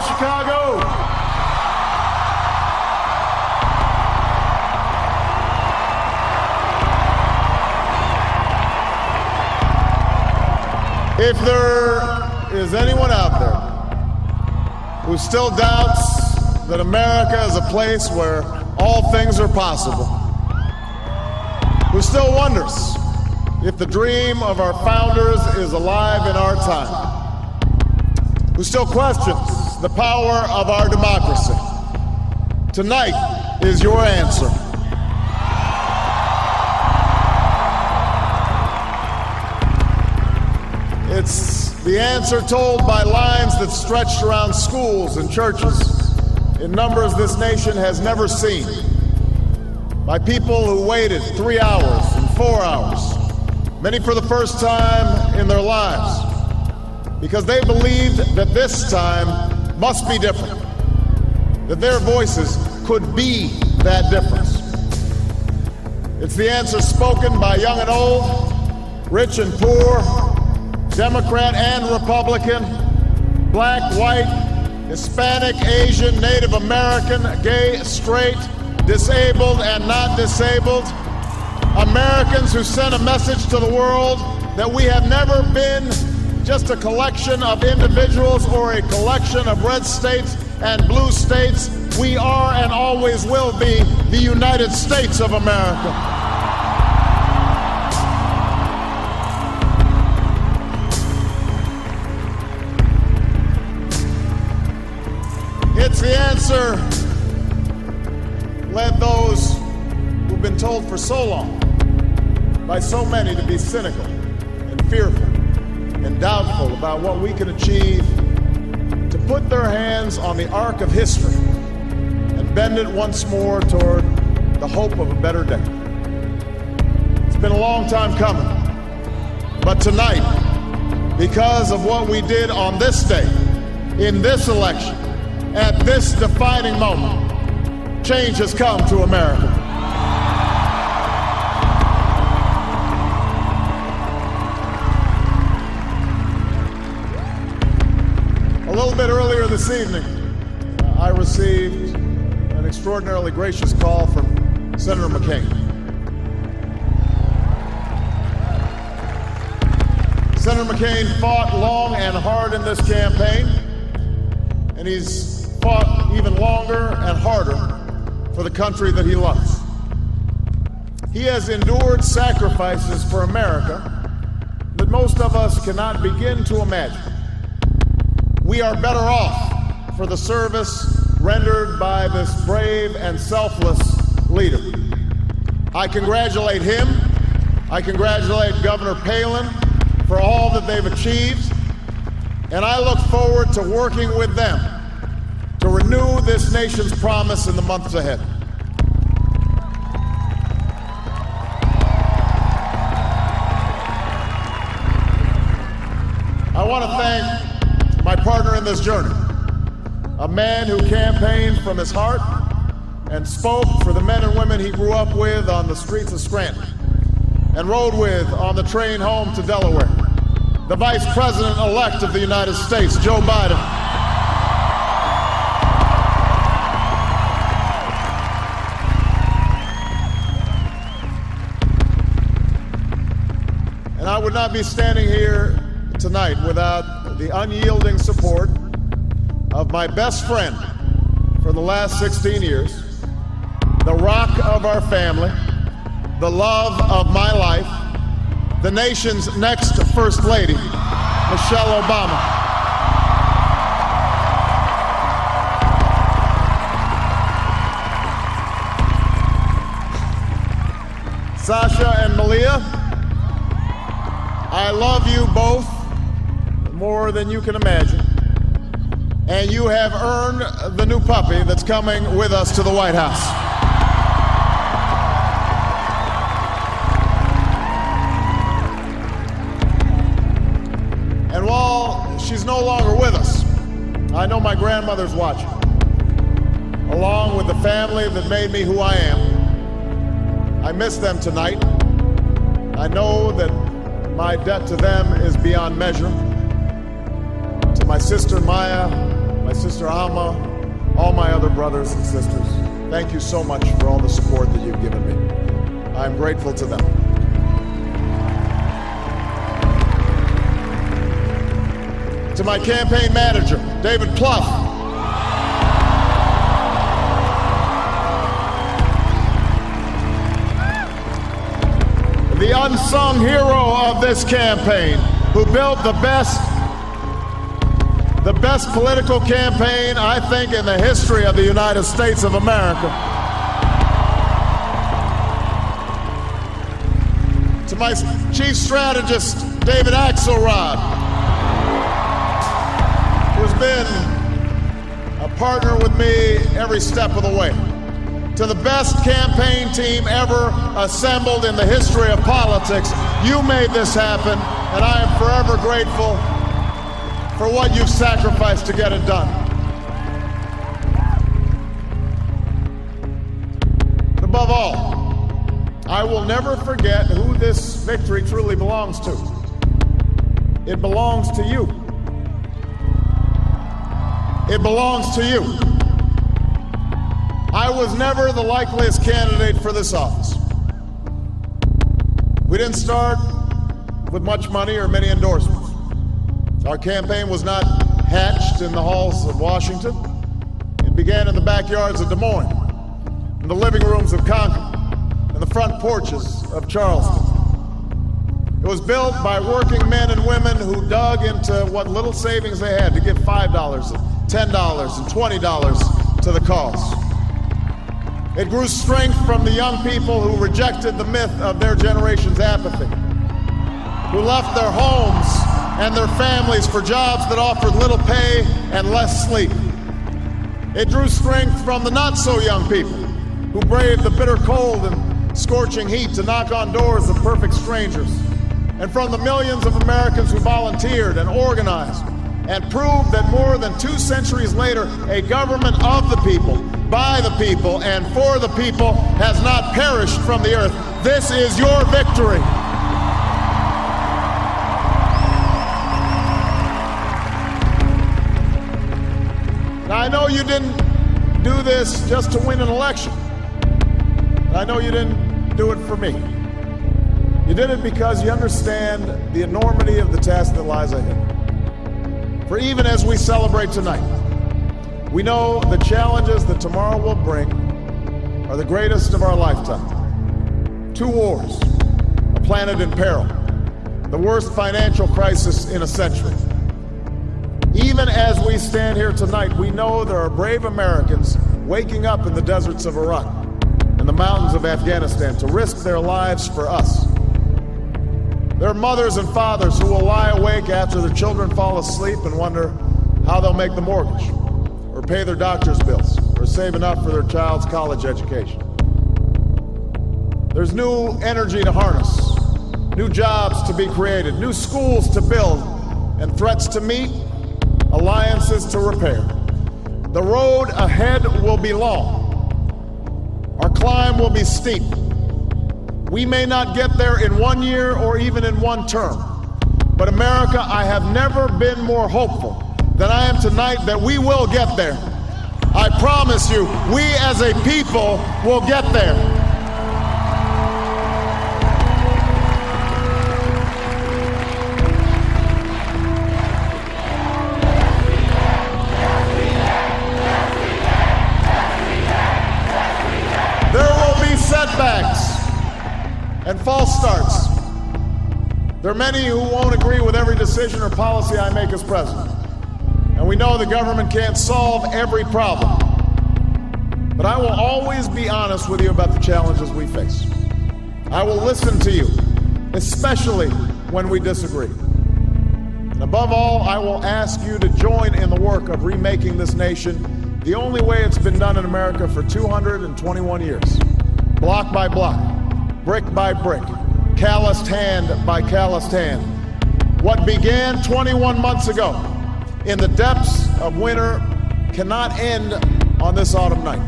Chicago. If there is anyone out there who still doubts that America is a place where all things are possible, who still wonders if the dream of our founders is alive in our time, who still questions the power of our democracy, tonight is your answer. It's the answer told by lines that stretched around schools and churches in numbers this nation has never seen, by people who waited 3 hours and 4 hours, many for the first time in their lives, because they believed that this time must be different, that their voices could be that difference. It's the answer spoken by young and old, rich and poor, Democrat and Republican, black, white, Hispanic, Asian, Native American, gay, straight, disabled and not disabled, Americans who sent a message to the world that we have never been just a collection of individuals or a collection of red states and blue states. We are and always will be the United States of America. It's the answer led those who've been told for so long by so many to be cynical and fearful and doubtful about what we can achieve, to put their hands on the arc of history and bend it once more toward the hope of a better day. It's been a long time coming, but tonight, because of what we did on this day, in this election, at this defining moment, change has come to America. A little bit earlier this evening, I received an extraordinarily gracious call from Senator McCain. Senator McCain fought long and hard in this campaign, and he's fought even longer and harder for the country that he loves. He has endured sacrifices for America that most of us cannot begin to imagine. We are better off for the service rendered by this brave and selfless leader. I congratulate him. I congratulate Governor Palin for all that they've achieved, and I look forward to working with them to renew this nation's promise in the months ahead. I want to thank my partner in this journey, a man who campaigned from his heart and spoke for the men and women he grew up with on the streets of Scranton and rode with on the train home to Delaware, the Vice President-elect of the United States, Joe Biden. And I would not be standing here tonight without the unyielding support of my best friend for the last 16 years, the rock of our family, the love of my life, the nation's next First Lady, Michelle Obama. Sasha and Malia, I love you both more than you can imagine, and you have earned the new puppy that's coming with us to the White House. And while she's no longer with us, I know my grandmother's watching, along with the family that made me who I am. I miss them tonight. I know that my debt to them is beyond measure. To my sister Maya, my sister Alma, all my other brothers and sisters, thank you so much for all the support that you've given me. I'm grateful to them. To my campaign manager, David Plouffe, the unsung hero of this campaign, who built the best political campaign, I think, in the history of the United States of America. To my chief strategist, David Axelrod, who's been a partner with me every step of the way. To the best campaign team ever assembled in the history of politics, you made this happen, and I am forever grateful for what you've sacrificed to get it done. But above all, I will never forget who this victory truly belongs to. It belongs to you. It belongs to you. I was never the likeliest candidate for this office. We didn't start with much money or many endorsements. Our campaign was not hatched in the halls of Washington. It began in the backyards of Des Moines, in the living rooms of Concord, and the front porches of Charleston. It was built by working men and women who dug into what little savings they had to give $5 and $10 and $20 to the cause. It grew strength from the young people who rejected the myth of their generation's apathy, who left their homes and their families for jobs that offered little pay and less sleep. It drew strength from the not-so-young people who braved the bitter cold and scorching heat to knock on doors of perfect strangers, and from the millions of Americans who volunteered and organized and proved that more than 2 centuries later, a government of the people, by the people, and for the people has not perished from the earth. This is your victory. Now, I know you didn't do this just to win an election. I know you didn't do it for me. You did it because you understand the enormity of the task that lies ahead. For even as we celebrate tonight, we know the challenges that tomorrow will bring are the greatest of our lifetime. 2 wars, a planet in peril, the worst financial crisis in a century. Even as we stand here tonight, we know there are brave Americans waking up in the deserts of Iraq and the mountains of Afghanistan to risk their lives for us. There are mothers and fathers who will lie awake after their children fall asleep and wonder how they'll make the mortgage, or pay their doctor's bills, or save enough for their child's college education. There's new energy to harness, new jobs to be created, new schools to build, and threats to meet, alliances to repair. The road ahead will be long. Our climb will be steep. We may not get there in 1 year or even in 1 term. But America, I have never been more hopeful than I am tonight that we will get there. I promise you, we as a people will get there. Setbacks and false starts. There are many who won't agree with every decision or policy I make as president. And we know the government can't solve every problem. But I will always be honest with you about the challenges we face. I will listen to you, especially when we disagree. And above all, I will ask you to join in the work of remaking this nation the only way it's been done in America for 221 years. Block by block, brick by brick, calloused hand by calloused hand. What began 21 months ago in the depths of winter cannot end on this autumn night.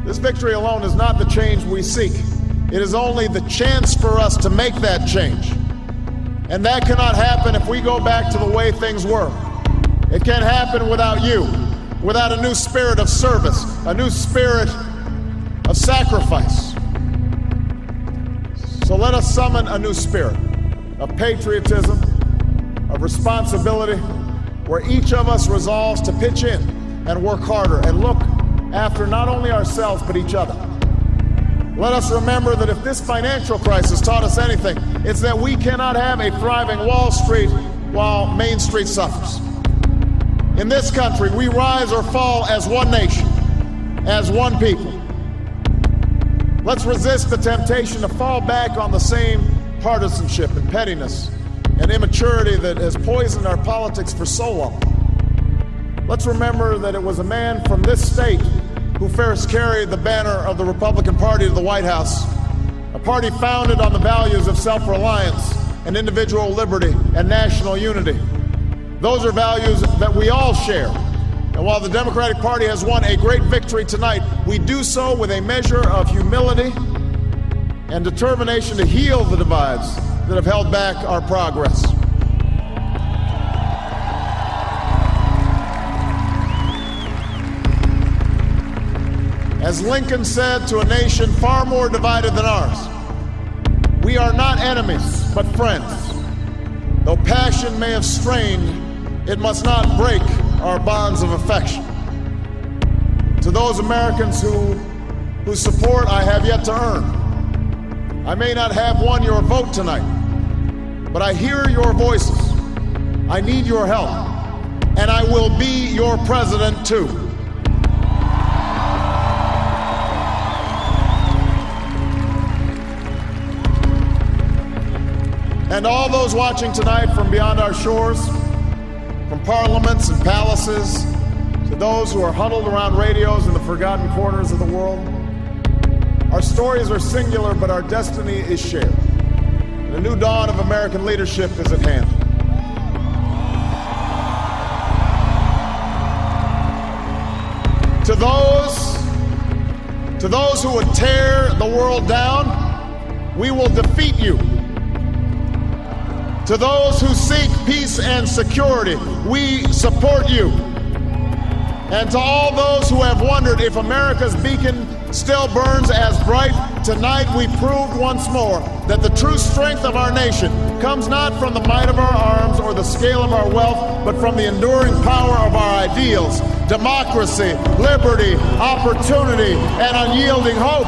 This victory alone is not the change we seek. It is only the chance for us to make that change. And that cannot happen if we go back to the way things were. It can't happen without you, without a new spirit of service, a new spirit of sacrifice. So let us summon a new spirit of patriotism, of responsibility, where each of us resolves to pitch in and work harder and look after not only ourselves but each other. Let us remember that if this financial crisis taught us anything, it's that we cannot have a thriving Wall Street while Main Street suffers. In this country, we rise or fall as one nation, as one people. Let's resist the temptation to fall back on the same partisanship and pettiness and immaturity that has poisoned our politics for so long. Let's remember that it was a man from this state who first carried the banner of the Republican Party to the White House, a party founded on the values of self-reliance and individual liberty and national unity. Those are values that we all share. And while the Democratic Party has won a great victory tonight, we do so with a measure of humility and determination to heal the divides that have held back our progress. As Lincoln said to a nation far more divided than ours, we are not enemies, but friends. Though passion may have strained, it must not break our bonds of affection. To those Americans whose support I have yet to earn, I may not have won your vote tonight, but I hear your voices. I need your help, and I will be your president too. And all those watching tonight from beyond our shores, from parliaments and palaces, to those who are huddled around radios in the forgotten corners of the world, our stories are singular, but our destiny is shared. And a new dawn of American leadership is at hand. To those who would tear the world down, we will defeat you. To those who seek peace and security, we support you. And to all those who have wondered if America's beacon still burns as bright, tonight we proved once more that the true strength of our nation comes not from the might of our arms or the scale of our wealth, but from the enduring power of our ideals: democracy, liberty, opportunity, and unyielding hope.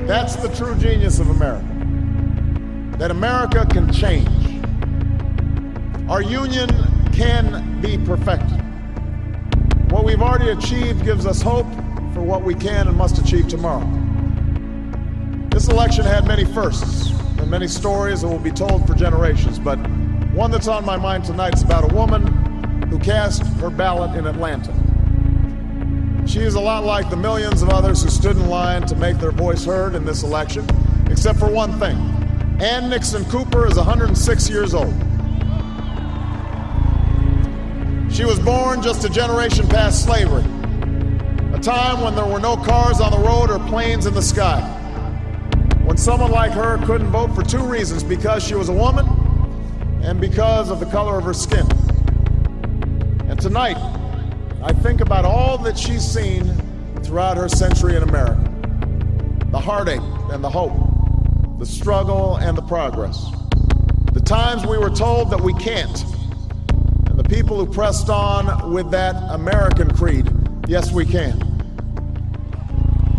That's the true genius of America, that America can change. Our union can be perfected. What we've already achieved gives us hope for what we can and must achieve tomorrow. This election had many firsts and many stories that will be told for generations, but one that's on my mind tonight is about a woman who cast her ballot in Atlanta. She is a lot like the millions of others who stood in line to make their voice heard in this election, except for one thing. Ann Nixon Cooper is 106 years old. She was born just a generation past slavery, a time when there were no cars on the road or planes in the sky, when someone like her couldn't vote for two reasons: because she was a woman and because of the color of her skin. And tonight, I think about all that she's seen throughout her century in America: the heartache and the hope, the struggle and the progress, the times we were told that we can't, and the people who pressed on with that American creed: yes, we can.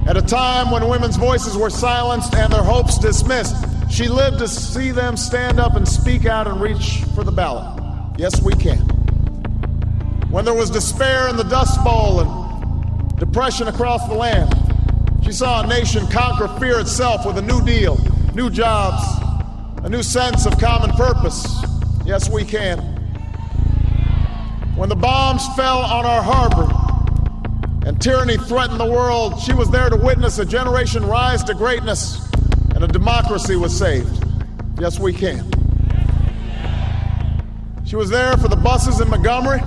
At a time when women's voices were silenced and their hopes dismissed, she lived to see them stand up and speak out and reach for the ballot: yes, we can. When there was despair in the Dust Bowl and depression across the land, she saw a nation conquer fear itself with a new deal, new jobs, a new sense of common purpose. Yes, we can. When the bombs fell on our harbor and tyranny threatened the world, she was there to witness a generation rise to greatness and a democracy was saved. Yes, we can. She was there for the buses in Montgomery,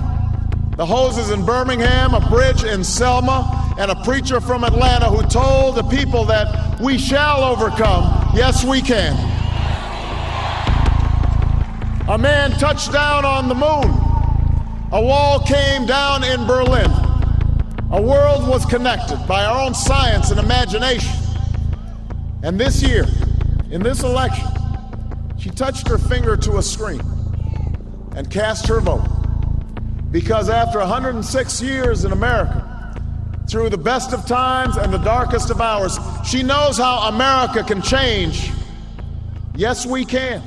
the hoses in Birmingham, a bridge in Selma, and a preacher from Atlanta who told the people that we shall overcome. Yes, we can. A man touched down on the moon. A wall came down in Berlin. A world was connected by our own science and imagination. And this year, in this election, she touched her finger to a screen and cast her vote. Because after 106 years in America, through the best of times and the darkest of hours, she knows how America can change. Yes, we can.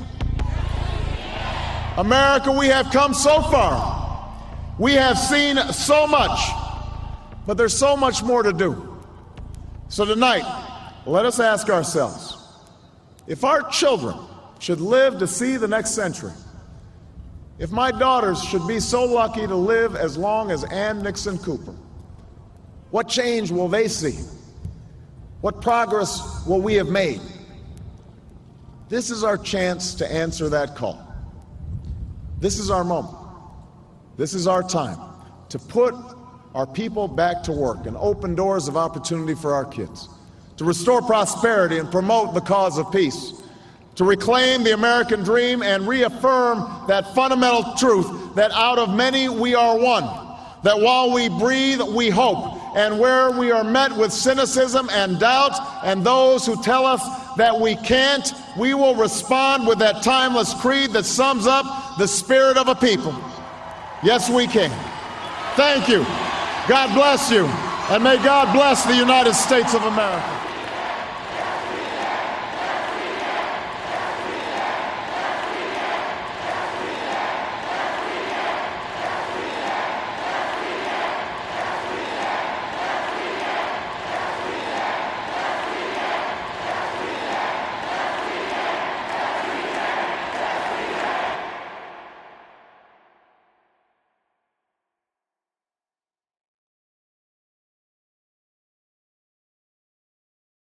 America, we have come so far. We have seen so much, but there's so much more to do. So tonight, let us ask ourselves, if our children should live to see the next century, if my daughters should be so lucky to live as long as Ann Nixon Cooper, what change will they see? What progress will we have made? This is our chance to answer that call. This is our moment. This is our time to put our people back to work and open doors of opportunity for our kids, to restore prosperity and promote the cause of peace, to reclaim the American dream and reaffirm that fundamental truth that out of many we are one, that while we breathe, we hope, and where we are met with cynicism and doubt and those who tell us that we can't, we will respond with that timeless creed that sums up the spirit of a people. Yes, we can. Thank you. God bless you. And may God bless the United States of America.